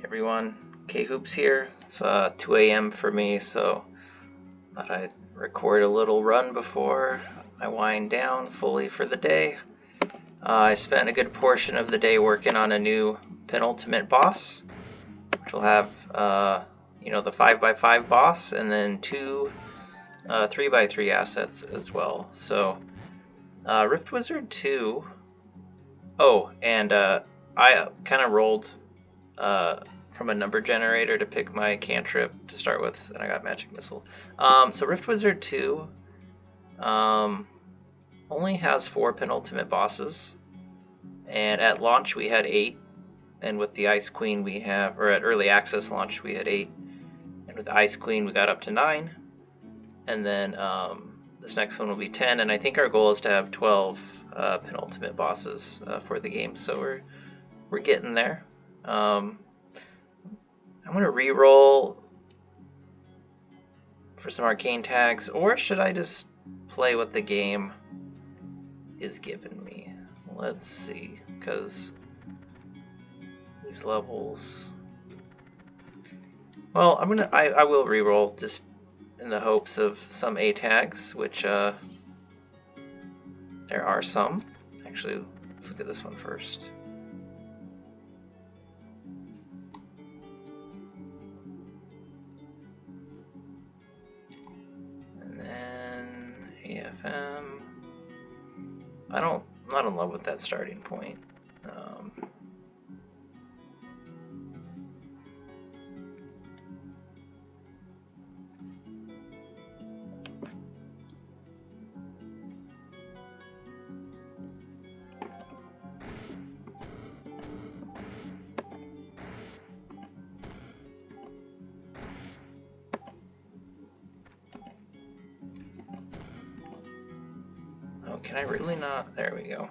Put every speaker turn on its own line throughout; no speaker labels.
everyone, K-Hoops here. It's 2 a.m. for me, so thought I'd record a little run before I wind down fully for the day. I spent a good portion of the day working on a new penultimate boss, which will have the 5x5 boss and then two 3x3 assets as well. So Rift Wizard 2. Oh, and I kind of rolled from a number generator to pick my cantrip to start with, and I got Magic Missile. So Rift Wizard 2 only has 4 penultimate bosses, and at launch we had 8, and with the Ice Queen we have, or at early access launch we had 8, and with the Ice Queen we got up to 9, and then this next one will be 10, and I think our goal is to have 12 penultimate bosses for the game, so we're getting there. I'm going to re-roll for some arcane tags, or should I just play what the game is giving me? Let's see, because these levels... Well, I will re-roll just in the hopes of some A tags, which there are some. Actually, let's look at this one first. I'm not in love with that starting point. Can I really not? There we go.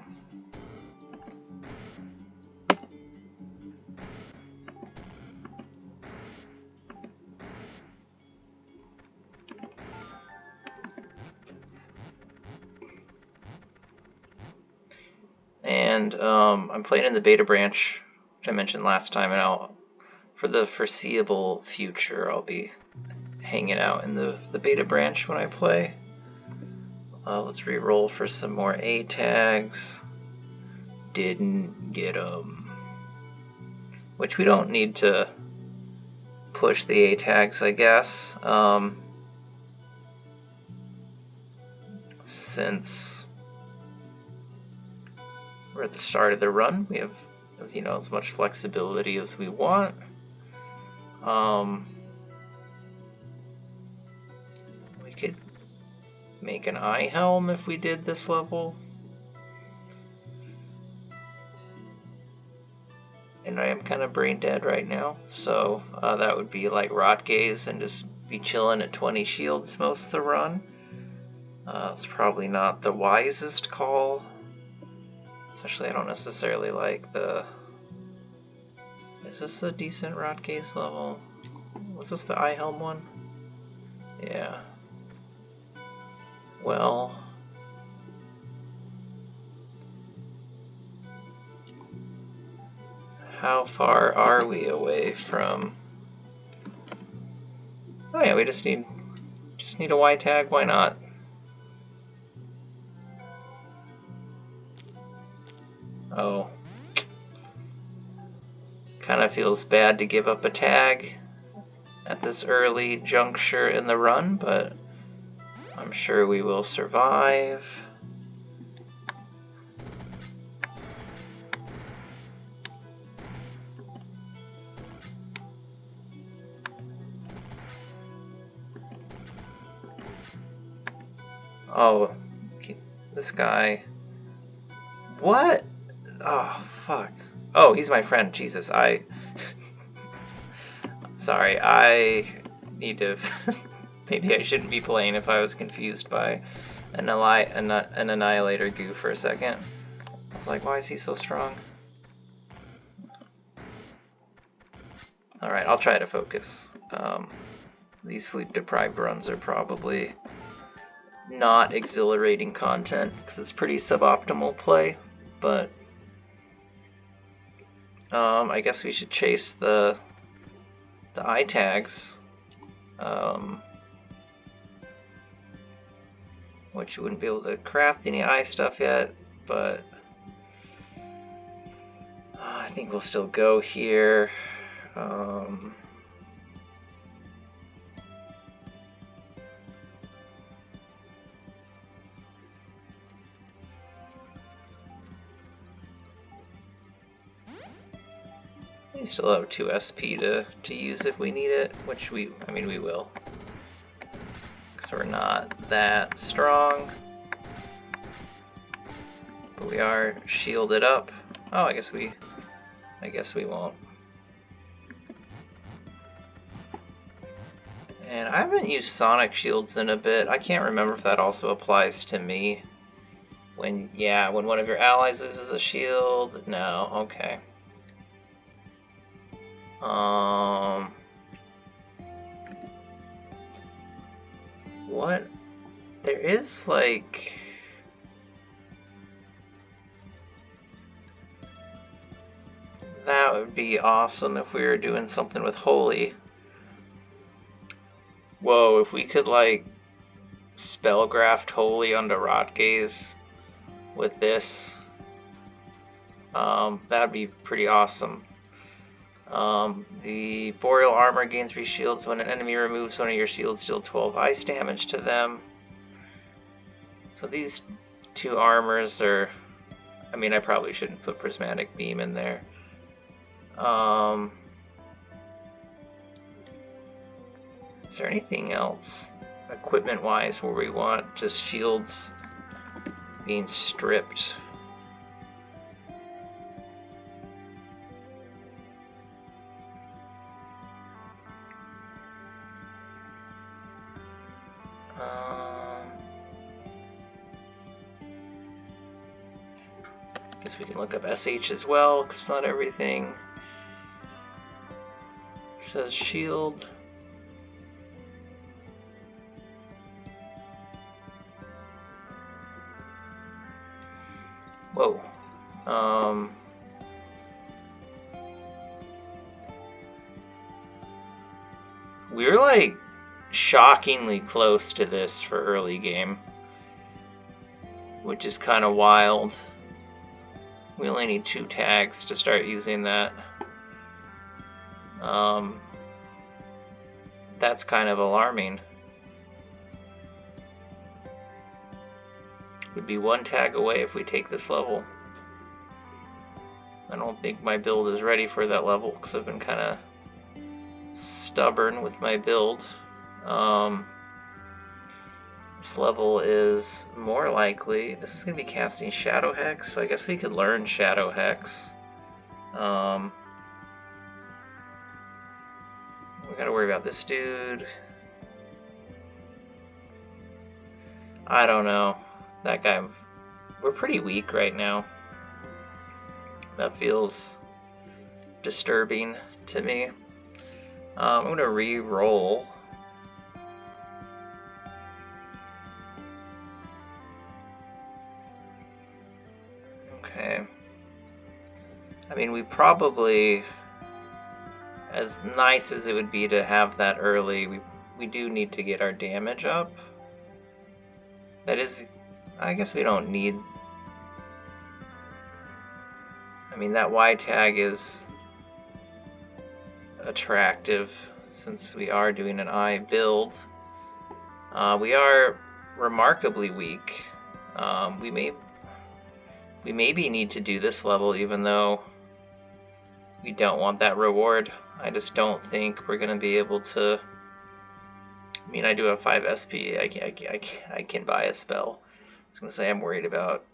And I'm playing in the beta branch, which I mentioned last time, and for the foreseeable future, I'll be hanging out in the beta branch when I play. Let's re-roll for some more A tags. Didn't get them. Which we don't need to push the A tags, I guess. Since we're at the start of the run, we have, as much flexibility as we want. We could make an eye helm if we did this level. And I am kind of brain dead right now, so that would be like Rot Gaze and just be chilling at 20 shields most of the run. It's probably not the wisest call. Especially I don't necessarily like the... Is this a decent Rot Gaze level? Was this the eye helm one? Yeah. Well, how far are we away from... Oh yeah, we just need a Y tag, why not? Oh. Kind of feels bad to give up a tag at this early juncture in the run, but I'm sure we will survive. Oh, this guy. What? Oh, fuck. Oh, he's my friend. Jesus, Sorry, I need to... Maybe I shouldn't be playing if I was confused by an Annihilator goo for a second. I was like, why is he so strong? Alright, I'll try to focus. These sleep-deprived runs are probably not exhilarating content, because it's pretty suboptimal play, but I guess we should chase the the eye tags, which you wouldn't be able to craft any eye stuff yet, but I think we'll still go here. We still have 2 SP to use if we need it, which we will. Because we're not that strong. But we are shielded up. Oh, I guess we won't. And I haven't used sonic shields in a bit. I can't remember if that also applies to me. When one of your allies loses a shield. No, okay. What? There is like... That would be awesome if we were doing something with Holy. Whoa, if we could like spellgraft Holy onto Rotgaze with this, that'd be pretty awesome. The Boreal Armor gains 3 shields. When an enemy removes one of your shields, deal 12 ice damage to them. So these 2 armors are... I mean, I probably shouldn't put Prismatic Beam in there. Is there anything else, equipment-wise, where we want just shields being stripped? Guess we can look up SH as well, because not everything says shield. Whoa. We're like shockingly close to this for early game, which is kind of wild. We only need 2 tags to start using that. That's kind of alarming. We'd be 1 tag away if we take this level. I don't think my build is ready for that level because I've been kind of stubborn with my build. This level is more likely... This is going to be casting Shadow Hex, so I guess we could learn Shadow Hex. We gotta worry about this dude. I don't know. That guy... We're pretty weak right now. That feels disturbing to me. I'm gonna re-roll. Okay. I mean, we probably, as nice as it would be to have that early, we do need to get our damage up. That is, I guess we don't need... I mean, that Y tag is attractive since we are doing an I build. We are remarkably weak. We maybe need to do this level even though we don't want that reward. I just don't think we're gonna be able to... I mean, I do have 5 SP. I can buy a spell. I was gonna say I'm worried about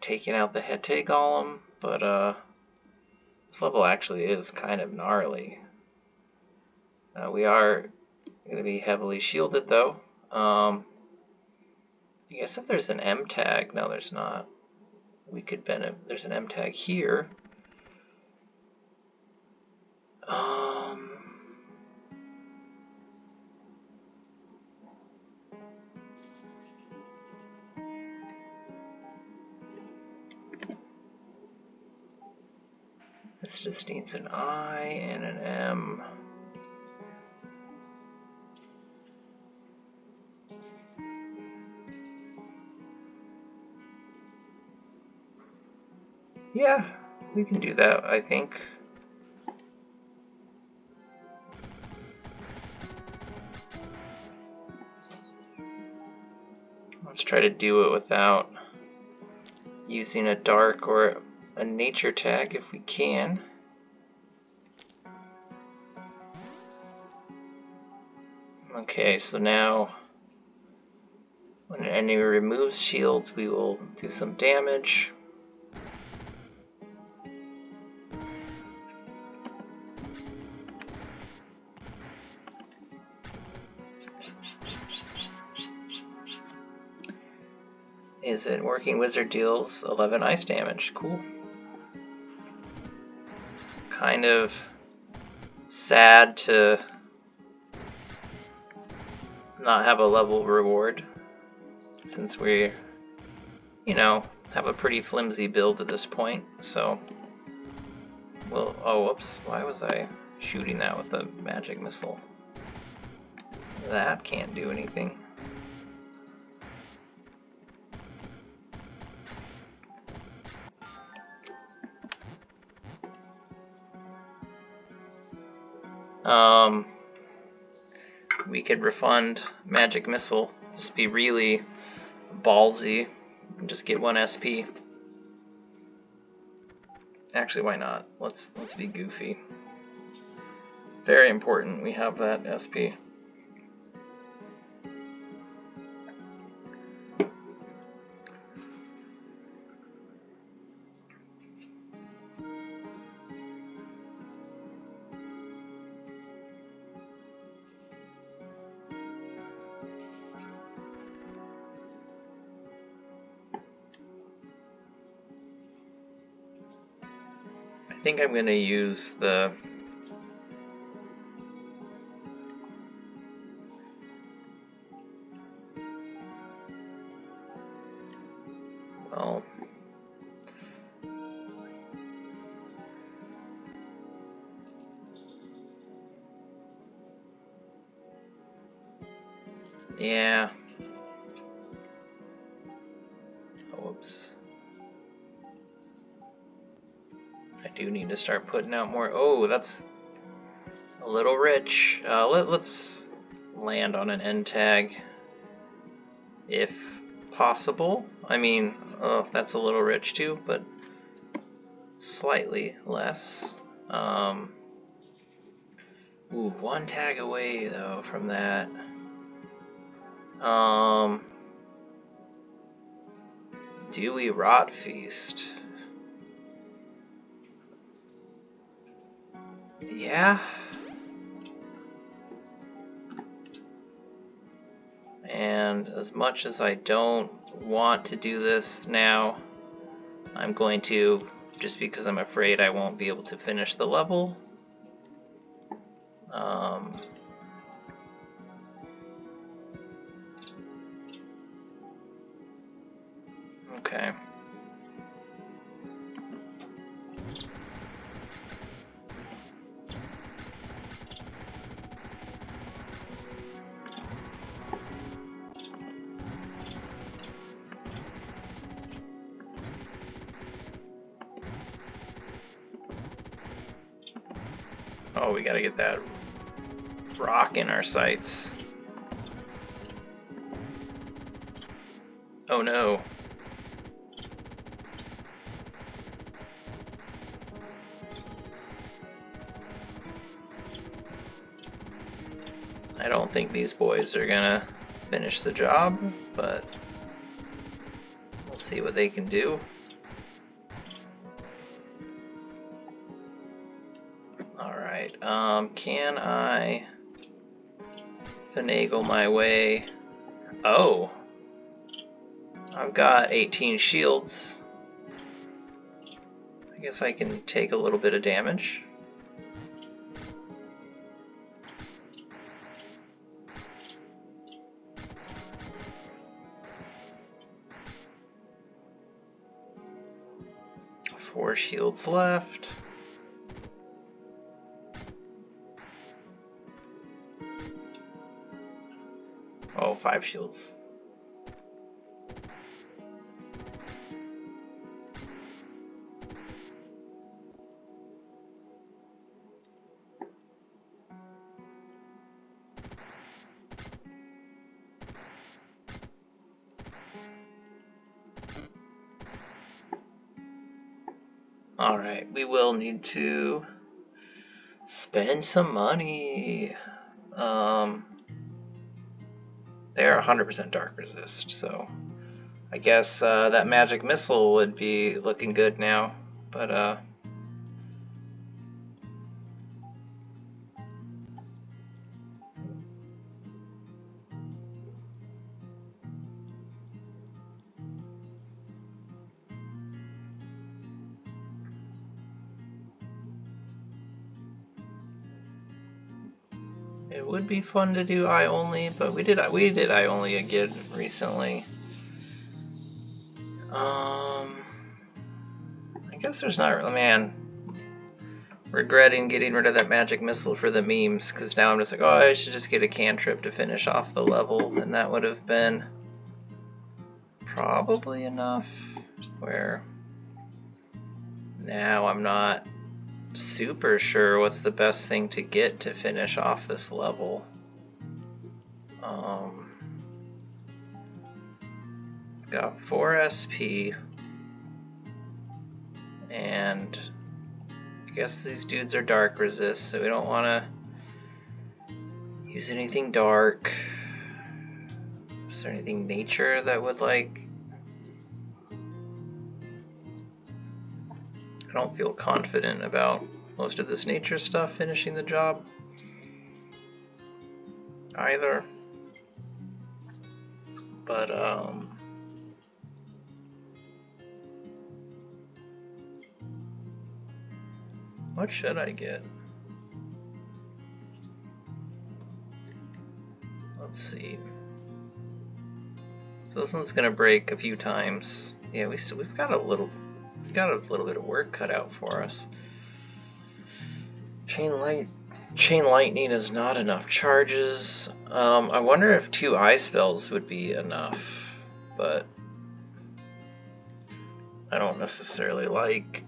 taking out the Hete Golem, but this level actually is kind of gnarly. We are gonna be heavily shielded though. I guess if there's an M tag, no, there's not. We could there's an M tag here. This just needs an I and an M. Yeah, we can do that, I think. Let's try to do it without using a dark or a nature tag if we can. Okay, so now when an enemy removes shields, we will do some damage. Is it working? Wizard deals 11 ice damage. Cool. Kind of sad to not have a level reward, since we, you know, have a pretty flimsy build at this point. So, well, oh, whoops. Why was I shooting that with a magic missile? That can't do anything. We could refund magic missile. Just be really ballsy and just get 1 SP. Actually, why not? Let's be goofy. Very important we have that SP. I think I'm going to use the well, yeah. Whoops. I do need to start putting out more. Oh, that's a little rich. Let's land on an end tag if possible. I mean, that's a little rich too, but slightly less. Ooh, 1 tag away though from that. Do we Rot Feast? Yeah. And as much as I don't want to do this now, I'm going to, just because I'm afraid I won't be able to finish the level. Okay. Oh, we gotta get that rock in our sights. Oh no. I don't think these boys are gonna finish the job, but we'll see what they can do. Alright, can I finagle my way? Oh! I've got 18 shields. I guess I can take a little bit of damage. Four shields left. Oh, 5 shields. Alright, we will need to spend some money. They're 100% dark resist, so I guess that magic missile would be looking good now, but it would be fun to do eye only, but we did eye only again recently. I guess there's not really, man, regretting getting rid of that magic missile for the memes, because now I'm just like, oh, I should just get a cantrip to finish off the level, and that would have been probably enough. Where now I'm not super sure what's the best thing to get to finish off this level. Got 4 SP, and I guess these dudes are dark resist, so we don't want to use anything dark. Is there anything nature that would like... I don't feel confident about most of this nature stuff finishing the job either. But what should I get? Let's see. So this one's gonna break a few times. Yeah, we've got a little bit of work cut out for us. Chain lightning is not enough charges. I wonder if 2 eye spells would be enough, but I don't necessarily like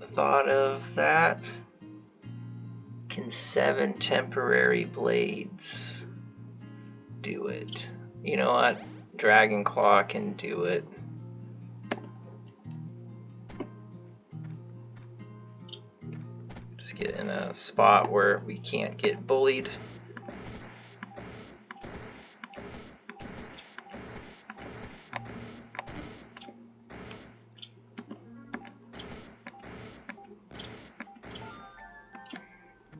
the thought of that. Can 7 temporary blades do it? You know what? Dragon Claw can do it. Just get in a spot where we can't get bullied.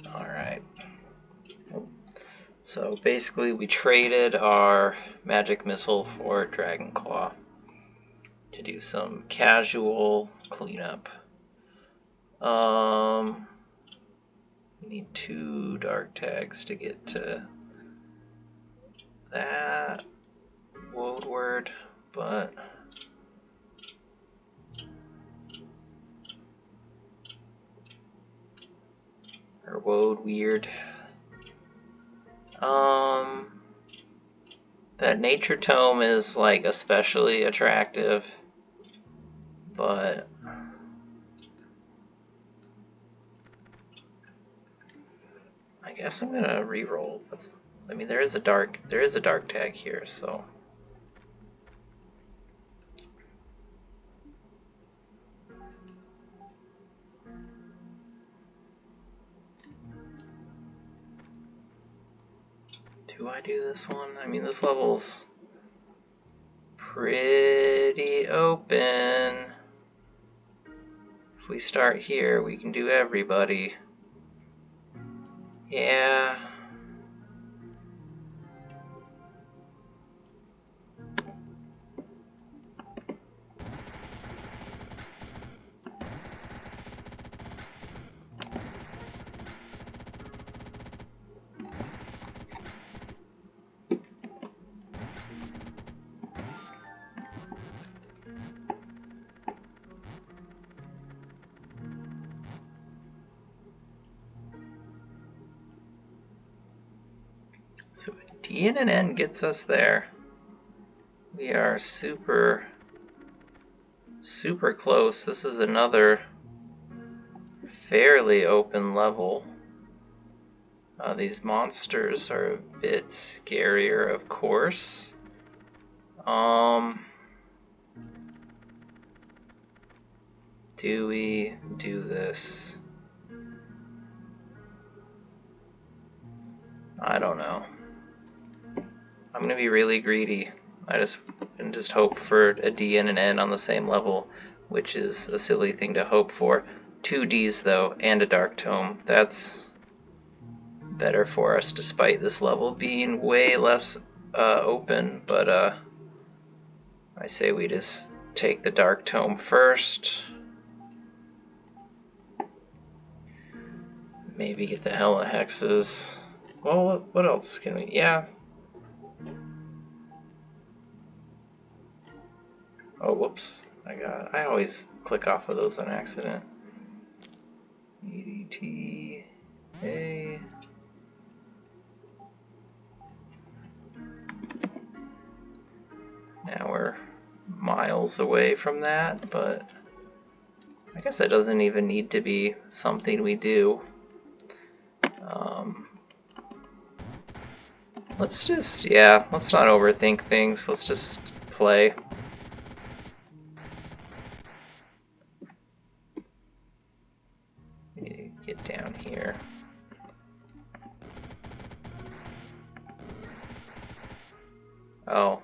Alright. So basically we traded our magic missile for Dragon Claw to do some casual cleanup. We need 2 dark tags to get to that woad, but or woad weird. That nature tome is like especially attractive, but I guess I'm gonna re-roll. I mean, there is a dark tag here, so do I do this one? I mean, this level's pretty open. If we start here, we can do everybody. Yeah. So a D and an N gets us there. We are super close. This is another fairly open level. These monsters are a bit scarier, of course. Do we do this? I don't know. I'm gonna be really greedy. I just hope for a D and an N on the same level, which is a silly thing to hope for. 2 Ds though, and a Dark Tome. That's better for us, despite this level being way less open. But I say we just take the Dark Tome first. Maybe get the Hella Hexes. Well, what else can we? Yeah. Oh, whoops. I always click off of those on accident. EDTA. Now we're miles away from that, but I guess that doesn't even need to be something we do. Let's not overthink things. Let's just play. Get down here. Oh.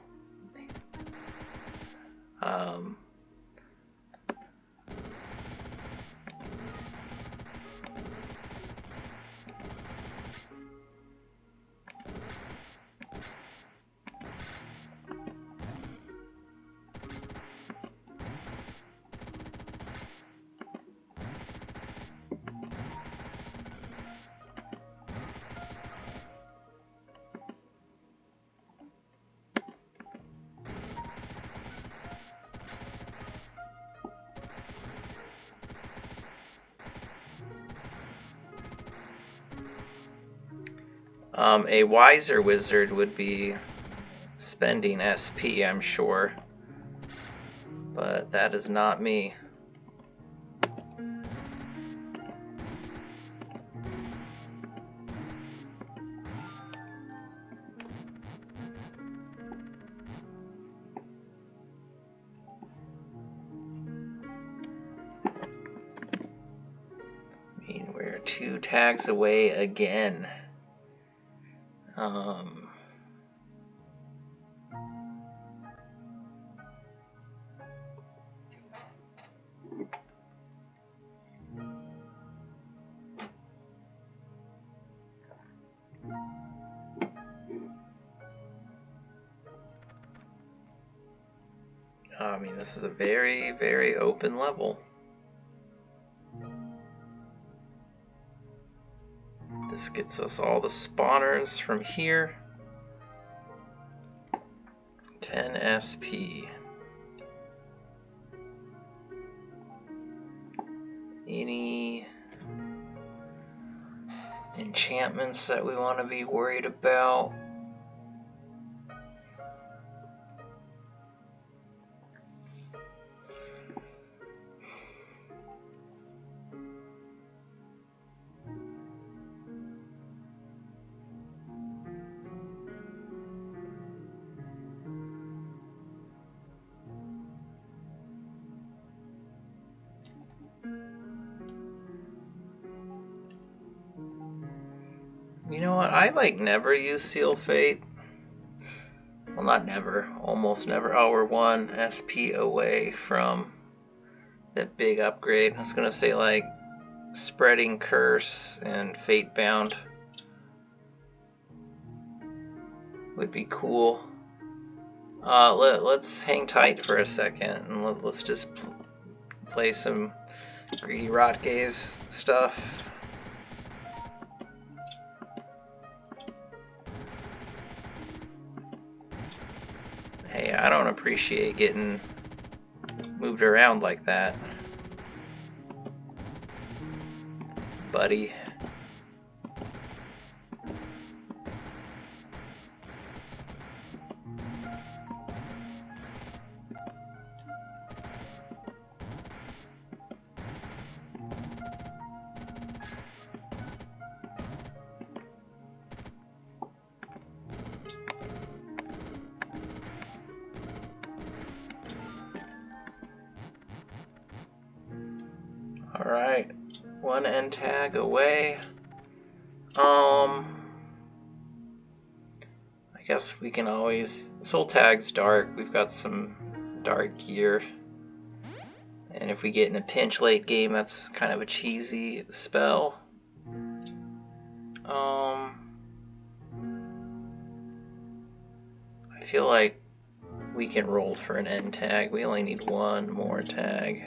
A wiser wizard would be spending SP, I'm sure, but that is not me. I mean, we're 2 tags away again. I mean, this is a very, very open level. This gets us all the spawners from here. 10 SP. Any enchantments that we want to be worried about? You know what? I never use Seal Fate. Well, not never. Almost never. Oh, we're 1 SP away from that big upgrade. I was gonna say Spreading Curse and Fate Bound would be cool. Let's hang tight for a second and let's just play some Greedy Rotgaze stuff. Hey, I don't appreciate getting moved around like that, buddy. one end tag away. I guess we can always... Soul Tag's dark. We've got some dark gear. And if we get in a pinch late game, that's kind of a cheesy spell. I feel like we can roll for an end tag. We only need one more tag.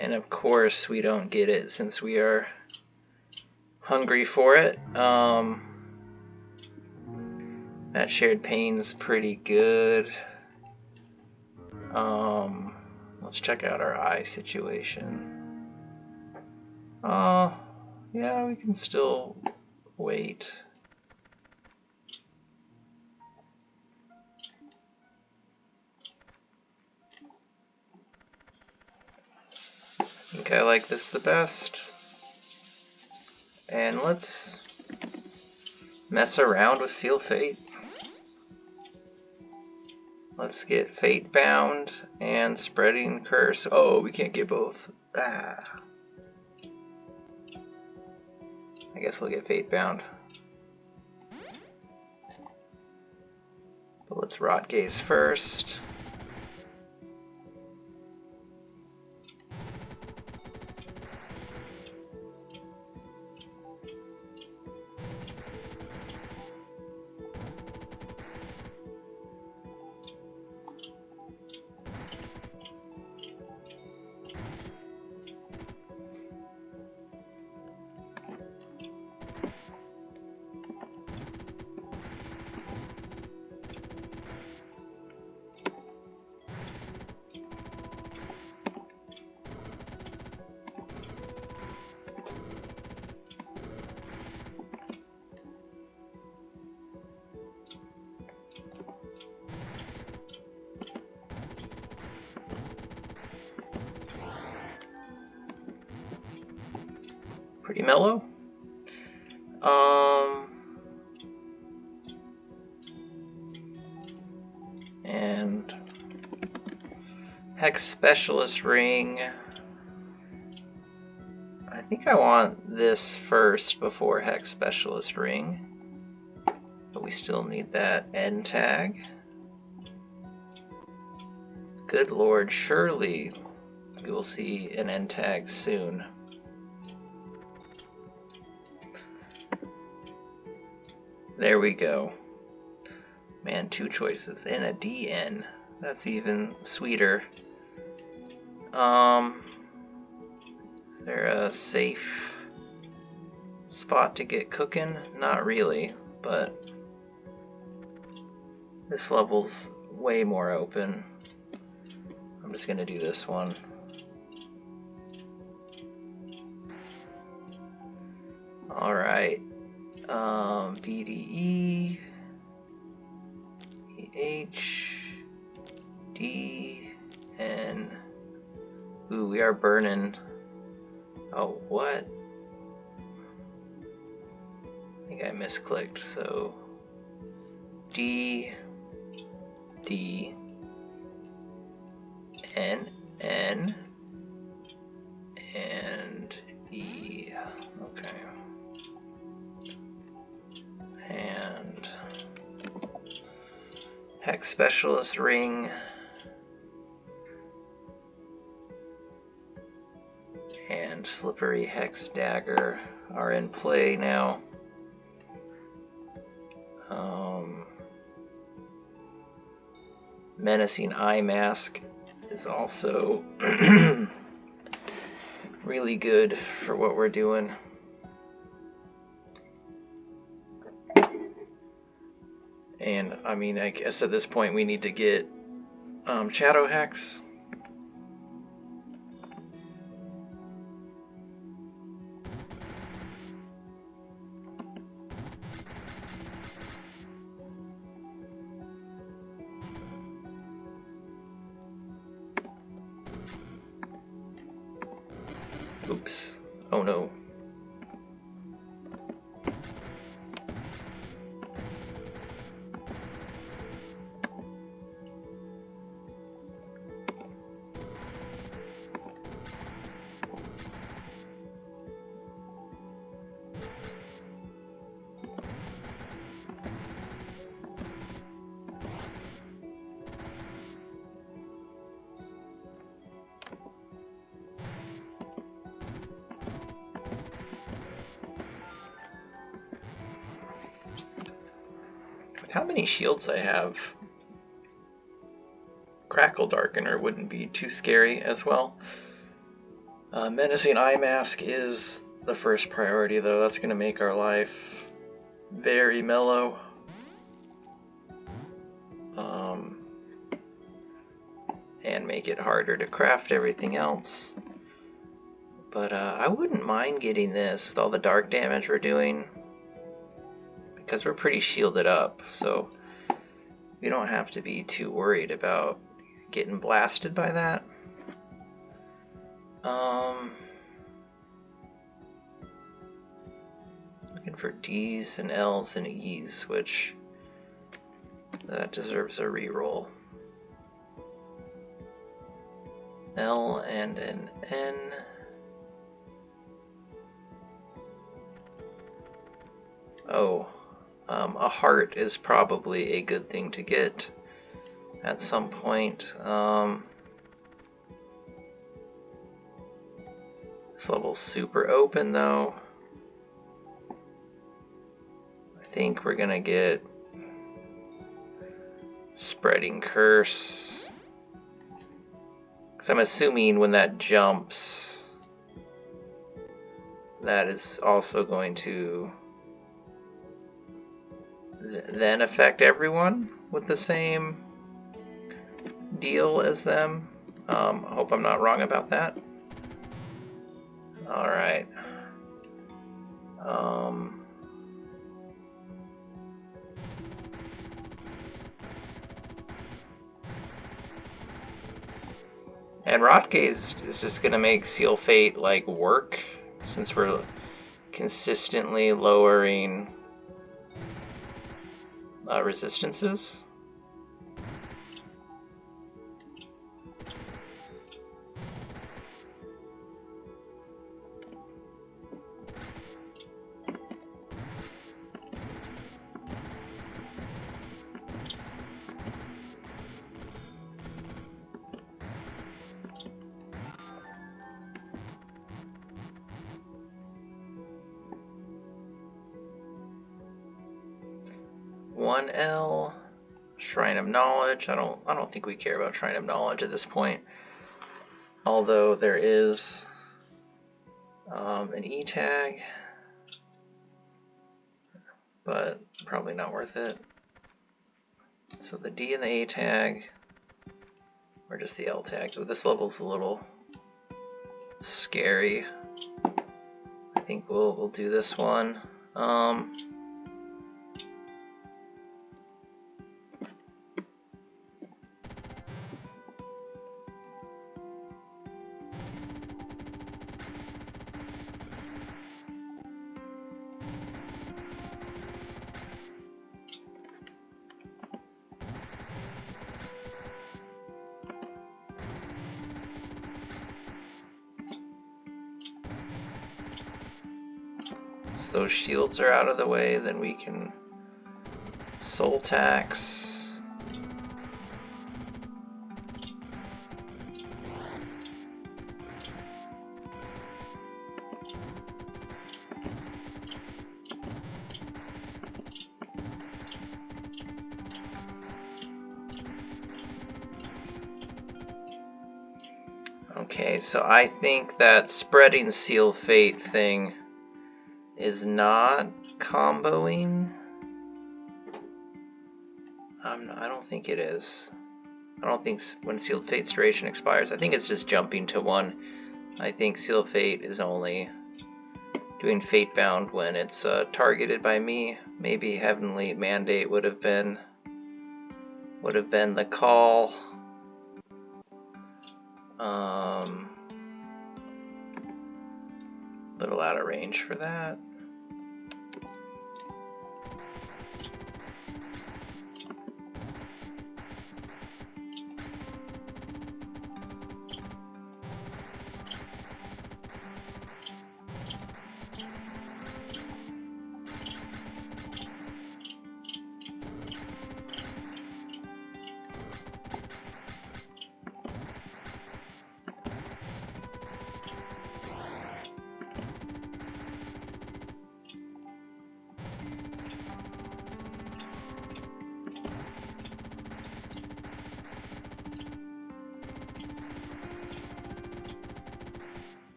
And of course we don't get it since we are hungry for it. That shared pain's pretty good. Let's check out our eye situation. Yeah, we can still wait. I think I like this the best. And let's mess around with Seal Fate. Let's get Fate Bound and Spreading Curse. Oh, we can't get both. Ah. I guess we'll get Fate Bound. But let's Rot Gaze first. Pretty mellow. And Hex Specialist Ring. I think I want this first before Hex Specialist Ring. But we still need that end tag. Good lord, surely we will see an end tag soon. There we go. Man, 2 choices and a DN. That's even sweeter. Is there a safe spot to get cooking? Not really, but this level's way more open. I'm just gonna do this one. Alright. BDE, EH, D, N. Ooh, we are burning. Oh, what? I think I misclicked, so D, D, N, N, and E. Okay. And Hex Specialist Ring and Slippery Hex Dagger are in play now. Menacing Eye Mask is also really good for what we're doing. And I mean, I guess at this point we need to get Shadow Hex. Oops. Oh no. how many shields I have. Crackledarkener wouldn't be too scary as well. Menacing Eye Mask is the first priority, though. That's going to make our life very mellow. And make it harder to craft everything else. But I wouldn't mind getting this with all the dark damage we're doing, because we're pretty shielded up, so we don't have to be too worried about getting blasted by that. Looking for D's and L's and E's, which that deserves a reroll. L and an N. Oh, a heart is probably a good thing to get at some point. This level's super open, though. I think we're gonna get Spreading Curse. Because I'm assuming when that jumps, that is also going to then affect everyone with the same deal as them. I hope I'm not wrong about that. Alright. And Rotgaze is just going to make Seal Fate like work, since we're consistently lowering resistances. One L, Shrine of Knowledge. I don't think we care about Shrine of Knowledge at this point. Although there is an E tag, but probably not worth it. So the D and the A tag, or just the L tag. So this level's a little scary. I think we'll do this one. So those shields are out of the way, then we can soul tax. Okay, so I think that spreading Seal Fate thing is not comboing. I don't think it is. I don't think when Sealed Fate's duration expires, I think it's just jumping to 1. I think Sealed Fate is only doing Fatebound when it's targeted by me. Maybe Heavenly Mandate would have been the call. Little out of range for that.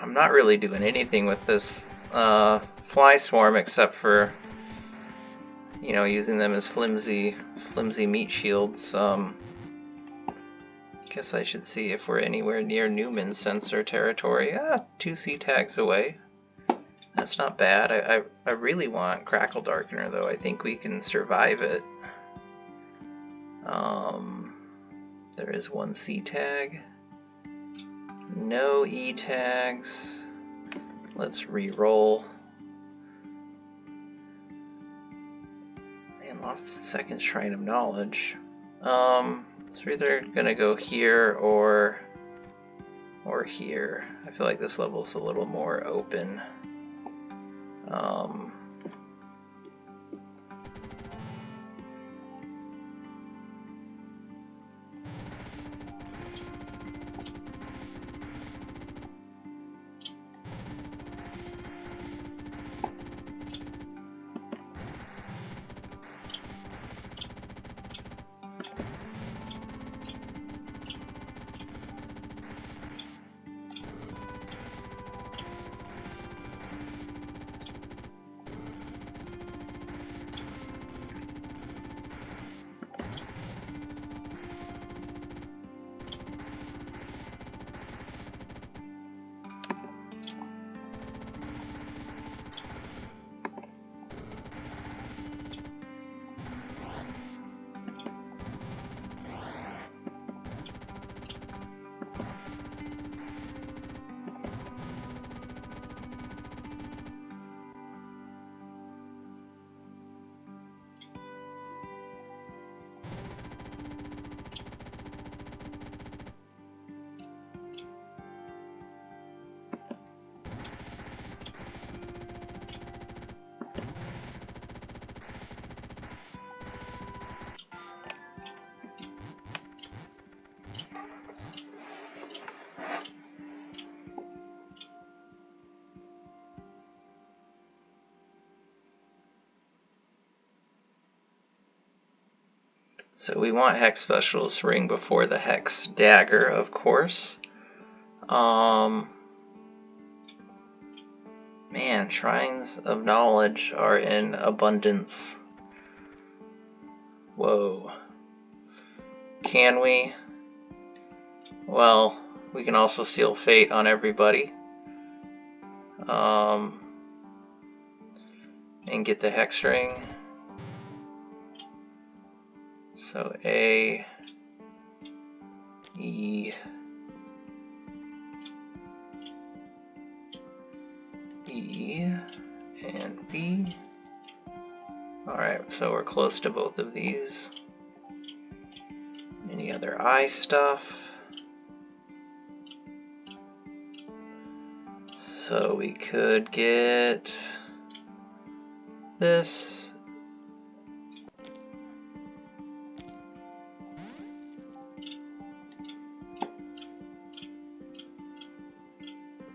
I'm not really doing anything with this fly swarm except for, you know, using them as flimsy meat shields. Guess I should see if we're anywhere near Newman sensor territory. 2 sea tags away. That's not bad. I really want crackledarkener though. I think we can survive it. There is 1 C tag. No E tags. Let's re-roll. Man, lost second Shrine of Knowledge. So we're either gonna go here or here. I feel like this level's a little more open. So we want Hex Specialist Ring before the Hex Dagger, of course. Man, Shrines of Knowledge are in abundance. Whoa. Can we? Well, we can also seal Fate on everybody. And get the Hex Ring. So A, E, E, and B. Alright, so we're close to both of these. Any other I stuff? So we could get this.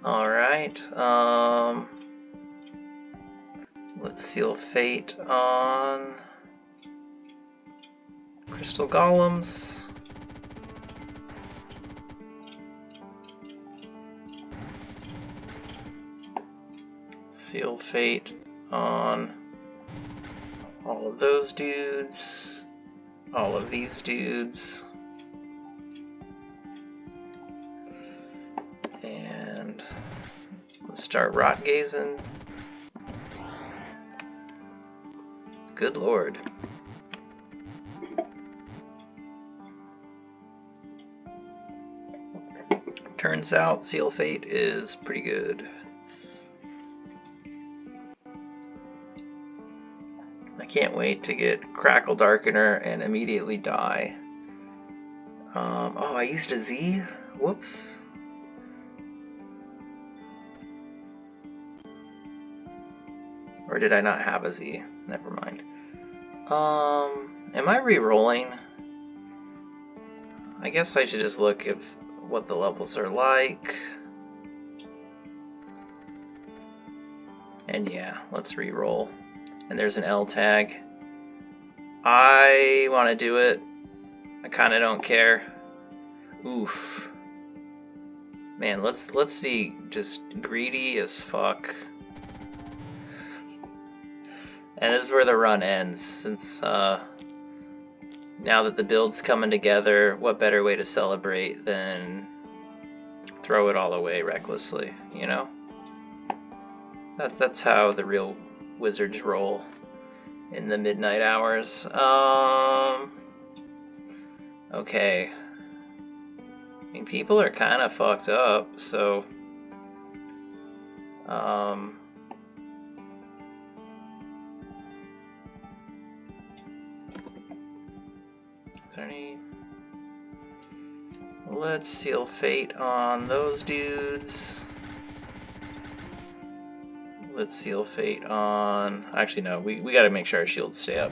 Alright, let's seal Fate on Crystal Golems. Seal Fate on all of those dudes, all of these dudes. And let's start rot gazing. Good lord. Turns out Seal Fate is pretty good. I can't wait to get Crackledarkener and immediately die. Oh, I used a Z? Whoops. Or did I not have a Z? Never mind. Am I re-rolling? I guess I should just look at what the levels are like. And yeah, let's re-roll. And there's an L tag. I want to do it. I kind of don't care. Oof. Man, let's be just greedy as fuck. And this is where the run ends, since now that the build's coming together, what better way to celebrate than throw it all away recklessly, you know? That's how the real wizards roll in the midnight hours. Okay. I mean, people are kind of fucked up, so is there any? Let's seal fate on those dudes. Let's seal fate on... Actually, no, we gotta make sure our shields stay up,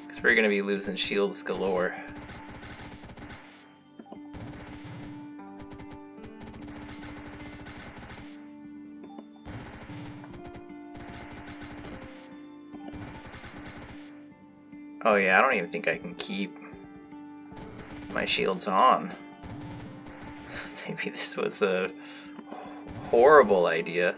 because we're gonna be losing shields galore. Oh yeah, I don't even think I can keep my shields on. Maybe this was a horrible idea.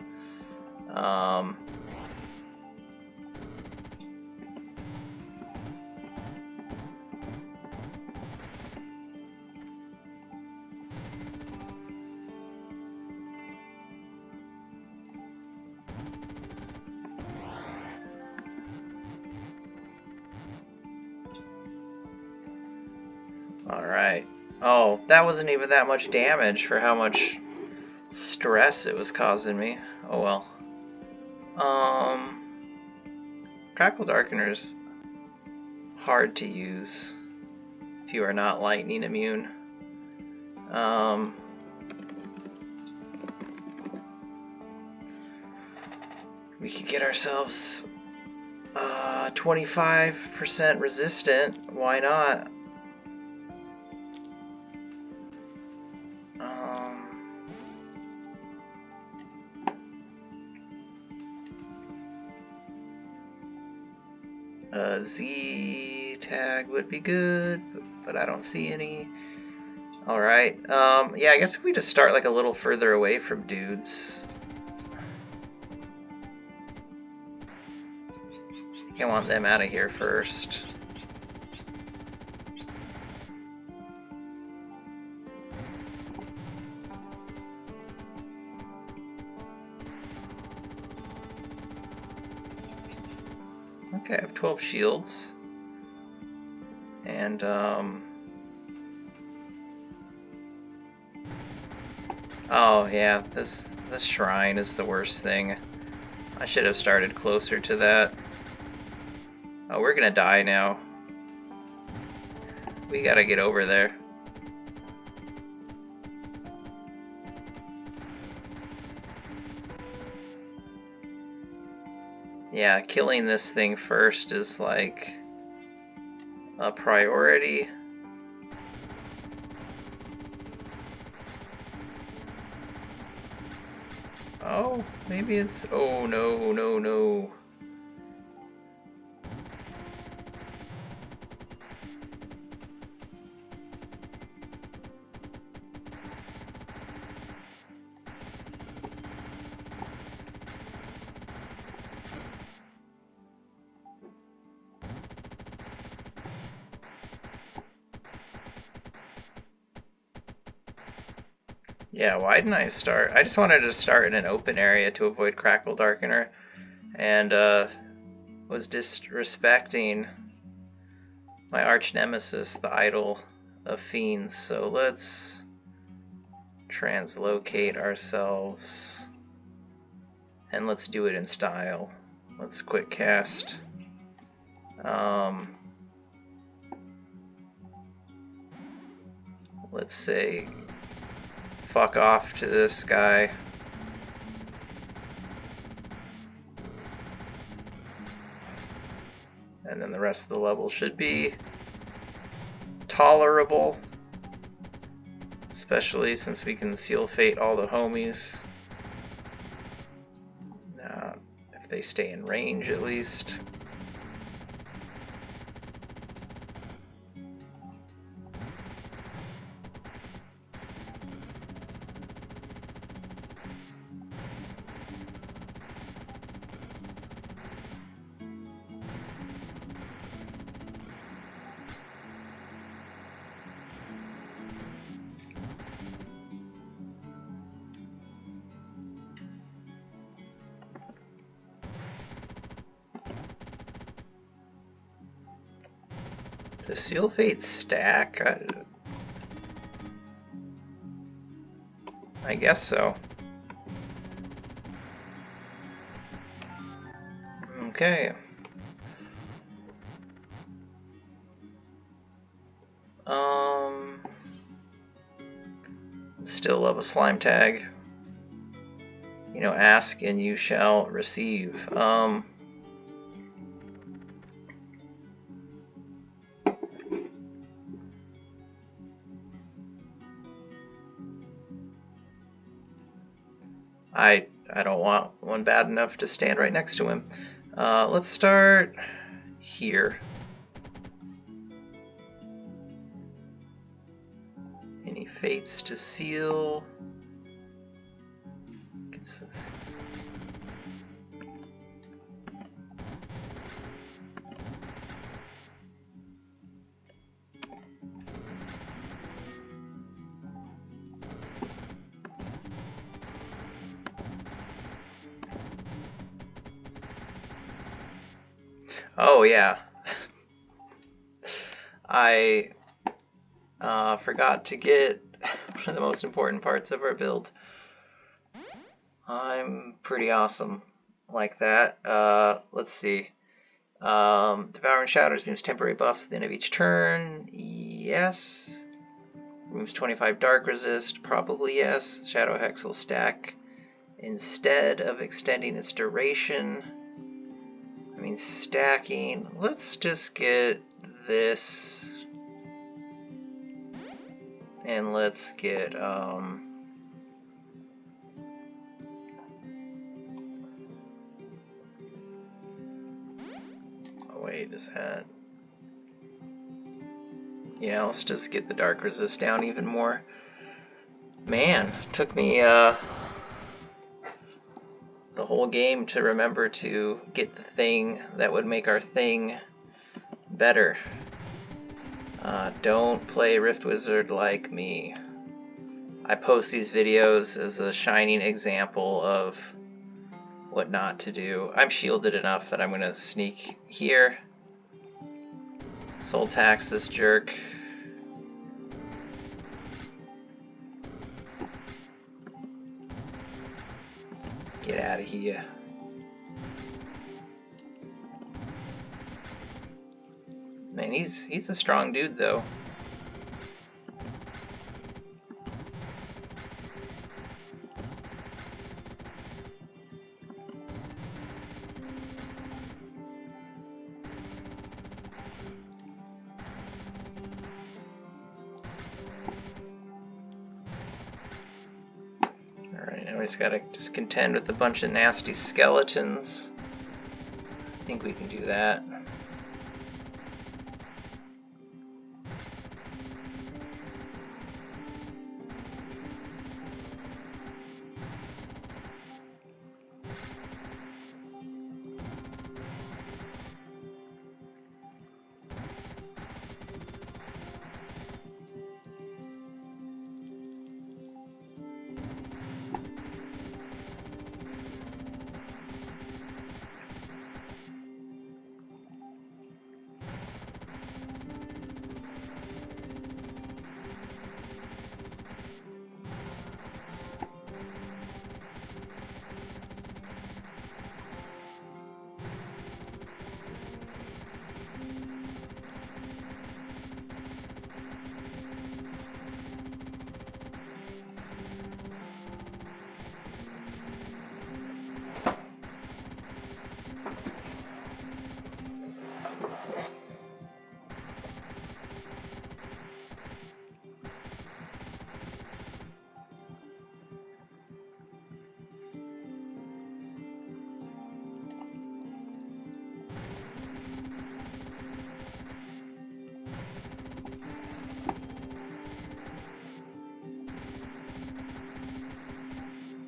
Alright. Oh, that wasn't even that much damage for how much stress it was causing me. Oh well. Crackledarkener's hard to use if you are not lightning immune. We could get ourselves 25% resistant. Why not? Z tag would be good, but I don't see any. Alright, yeah, I guess if we just start like a little further away from dudes. I want them out of here first. Okay, I have 12 shields. And, oh, yeah, this shrine is the worst thing. I should have started closer to that. Oh, we're gonna die now. We gotta get over there. Yeah, killing this thing first is like a priority. Oh, maybe it's... Oh, no, no, no. Yeah, why didn't I start? I just wanted to start in an open area to avoid crackledarkener, and was disrespecting my arch nemesis, the idol of fiends. So let's translocate ourselves, and let's do it in style. Let's quick cast. Let's say fuck off to this guy. And then the rest of the level should be tolerable, especially since we can seal fate all the homies. Now, if they stay in range at least. The Seal Fate stack? I guess so. Okay. Still love a slime tag. You know, ask and you shall receive. I don't want one bad enough to stand right next to him. Let's start here. Any fates to seal? Gets this. Oh yeah, I forgot to get one of the most important parts of our build. I'm pretty awesome like that. Let's see. Devouring Shadows moves temporary buffs at the end of each turn. Yes. Removes 25 Dark Resist. Probably yes. Shadow Hex will stack instead of extending its duration. I mean, stacking. Let's just get this. And let's get, oh wait, is that? Yeah, let's just get the Dark Resist down even more. Man, took me, the whole game to remember to get the thing that would make our thing better. Don't play Rift Wizard like me. I post these videos as a shining example of what not to do. I'm shielded enough that I'm going to sneak here. Soul tax this jerk. Get out of here. Man, he's a strong dude though. Alright, now we just gotta just contend with a bunch of nasty skeletons. I think we can do that.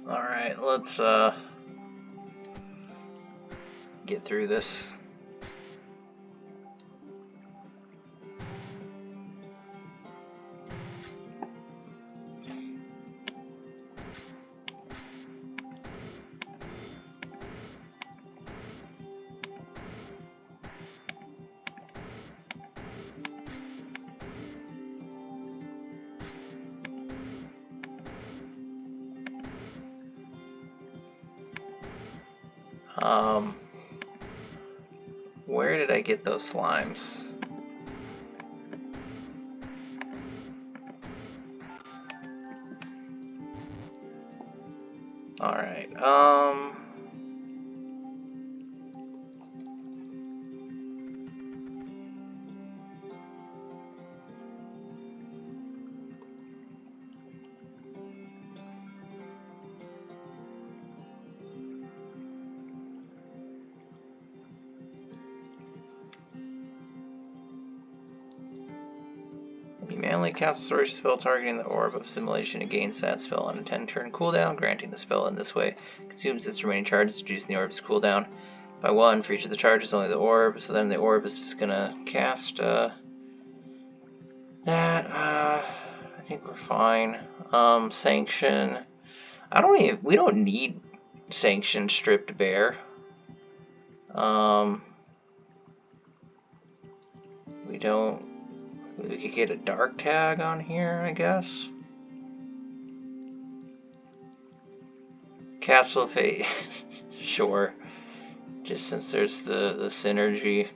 Alright, let's get through this. Where did I get those slimes? Alright, you manually cast a sorcery spell targeting the orb of simulation and gains that spell on a 10-turn cooldown, granting the spell in this way consumes its remaining charges, reducing the orb's cooldown by 1 for each of the charges, only the orb. So then the orb is just gonna cast that. I think we're fine. Sanction. We don't need Sanction Stripped Bear. We don't. We could get a dark tag on here, I guess. Castle of Fate. Sure. Just since there's the synergy.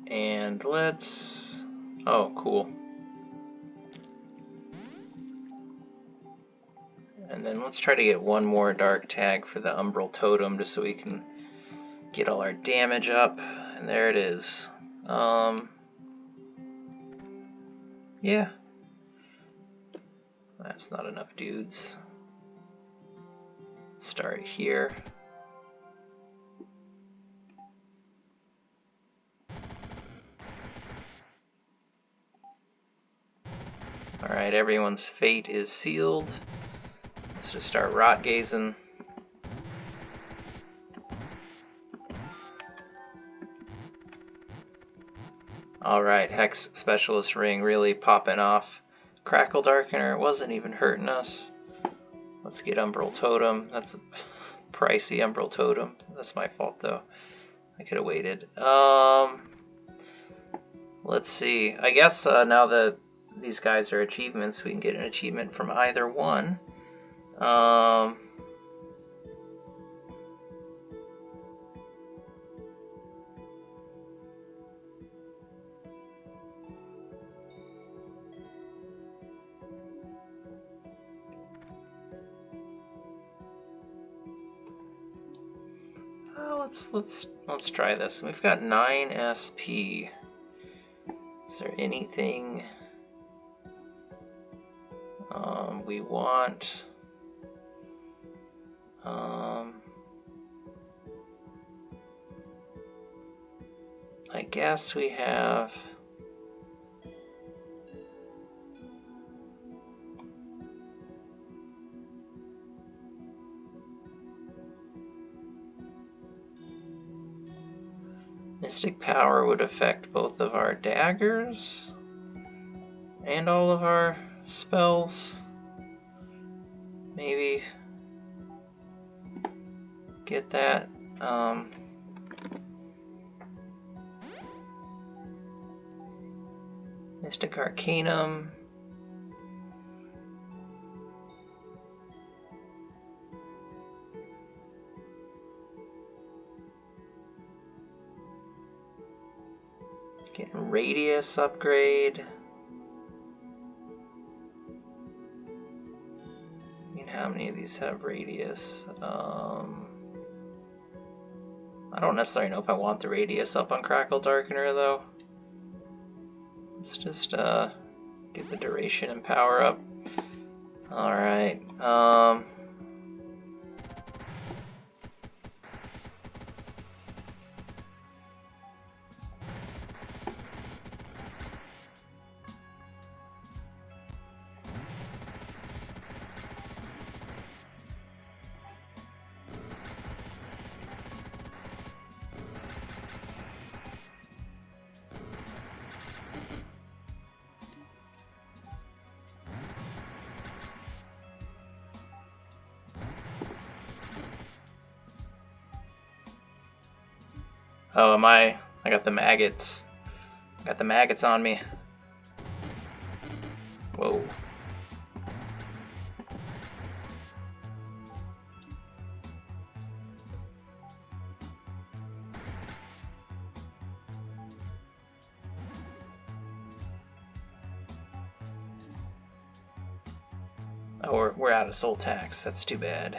And let's... Oh, cool. And then let's try to get one more dark tag for the Umbral Totem, just so we can get all our damage up. And there it is. Yeah. That's not enough dudes. Let's start here. Alright, everyone's fate is sealed. Let's just start rot gazing. Alright, Hex Specialist Ring really popping off. Crackledarkener wasn't even hurting us. Let's get Umbral Totem. That's a pricey Umbral Totem. That's my fault though. I could have waited. Let's see. I guess now that these guys are achievements, we can get an achievement from either one. Let's try this. We've got 9 SP. Is there anything we want? I guess we have. Mystic Power would affect both of our daggers and all of our spells. Maybe get that. Mystic Arcanum. Get Radius upgrade. I mean, how many of these have Radius? I don't necessarily know if I want the Radius up on Crackledarkener though. Let's just get the duration and power up. Alright. Oh, am I? I got the maggots. Got the maggots on me. Whoa. Oh, we're out of soul tax. That's too bad.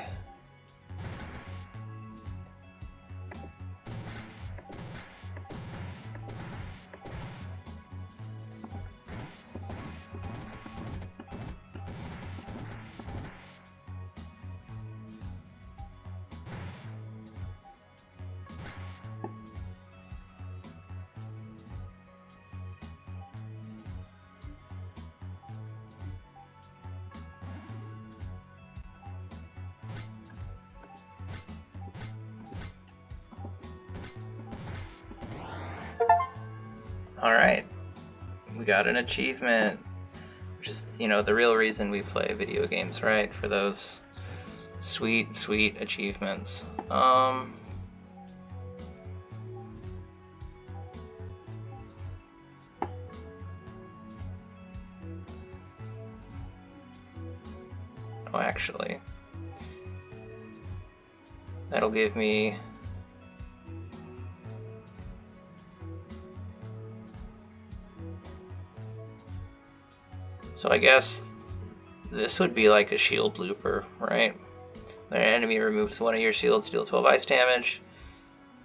Alright, we got an achievement, which is, you know, the real reason we play video games, right? For those sweet, sweet achievements. Oh, actually, that'll give me... So I guess this would be like a shield looper, right? When an enemy removes one of your shields, deal 12 ice damage.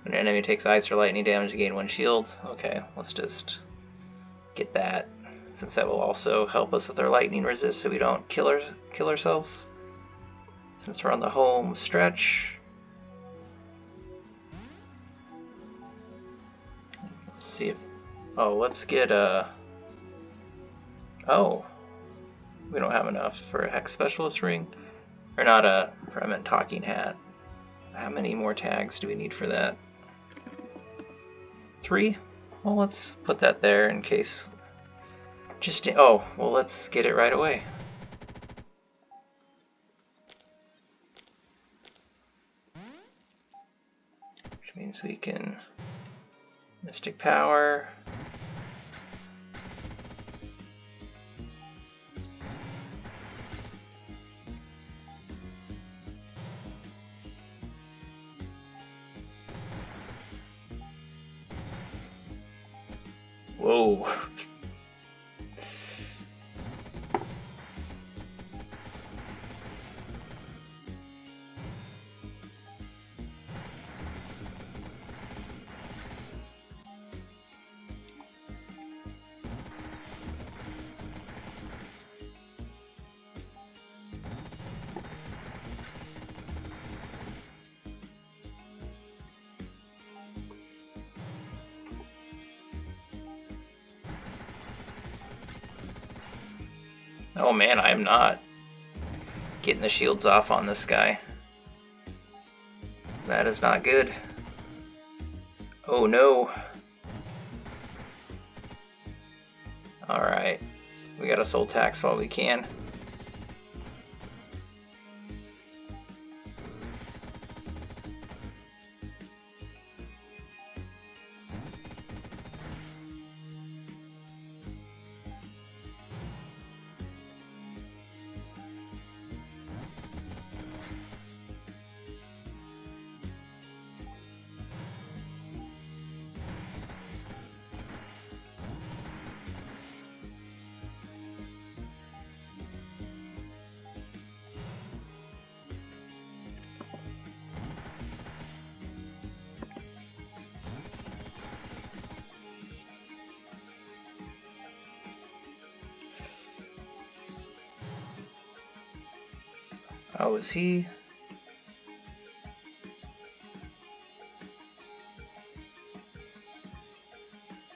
When an enemy takes ice or lightning damage, you gain 1 shield. Okay, let's just get that, since that will also help us with our lightning resist so we don't kill ourselves. Since we're on the home stretch. Let's see if... Oh, let's get a... Oh. We don't have enough for a Hex Specialist ring. Or not a Permanent Talking Hat. How many more tags do we need for that? 3? Well, let's put that there in case. Just... Oh, well, let's get it right away. Which means we can... Mystic Power... Whoa. Oh man, I am not getting the shields off on this guy. That is not good. Oh no. Alright, we gotta soul tax while we can. Oh, is he?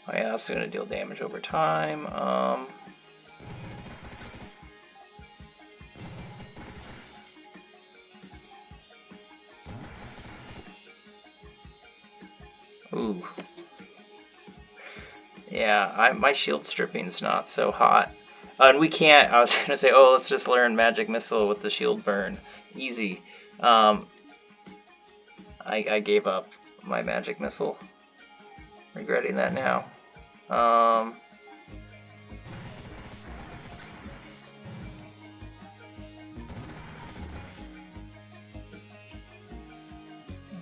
Oh yeah, that's gonna deal damage over time. Ooh. Yeah, my shield stripping's not so hot. And we can't, I was going to say, oh, let's just learn Magic Missile with the shield burn. Easy. I gave up my Magic Missile. Regretting that now.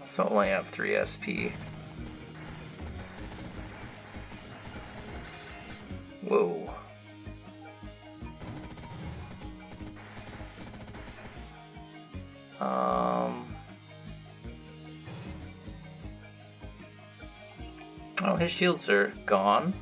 So I only have 3 SP. Whoa. Oh, his shields are gone.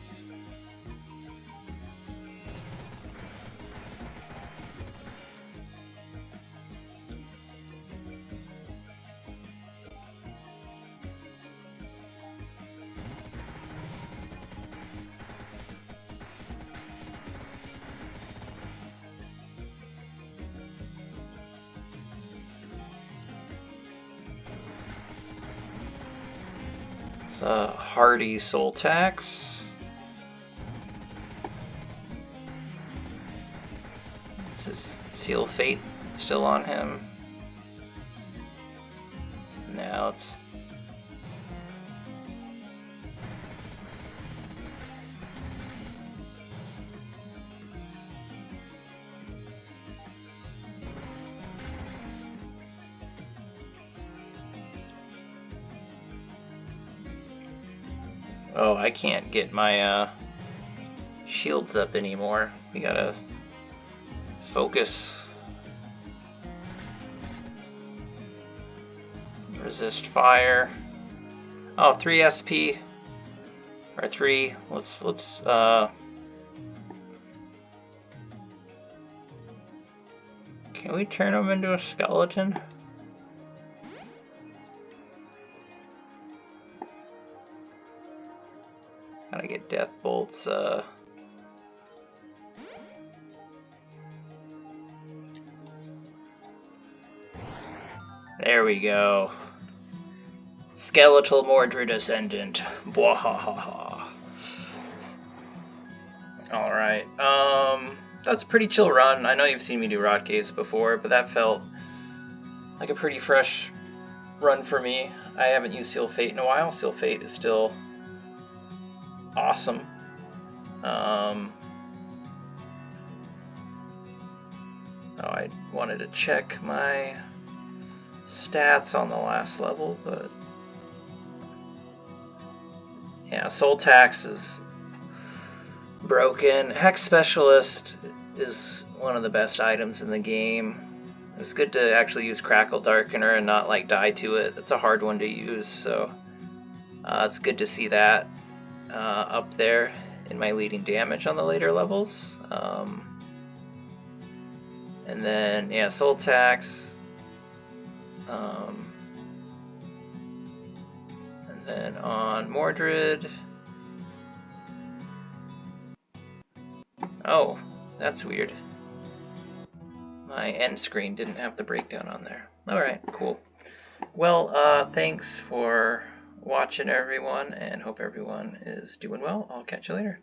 It's a hardy soul tax. Is his seal fate still on him? Now it's oh, I can't get my shields up anymore. We gotta focus. Resist fire. Oh, 3 SP. Or 3. Let's can we turn him into a skeleton? Gotta get death bolts. There we go. Skeletal Mordred Ascendant. Bwahaha. Alright, that's a pretty chill run. I know you've seen me do rot case before, but that felt like a pretty fresh run for me. I haven't used Seal Fate in a while. Seal Fate is still awesome. Oh, I wanted to check my stats on the last level, but yeah, Soul Tax is broken. Hex Specialist is one of the best items in the game. It's good to actually use Crackledarkener and not like die to it. It's a hard one to use, so it's good to see that up there in my leading damage on the later levels. And then yeah, Soul Tax. And then on Mordred. Oh, that's weird. My end screen didn't have the breakdown on there. Alright, cool. Well, thanks for watching, everyone, and hope everyone is doing well. I'll catch you later.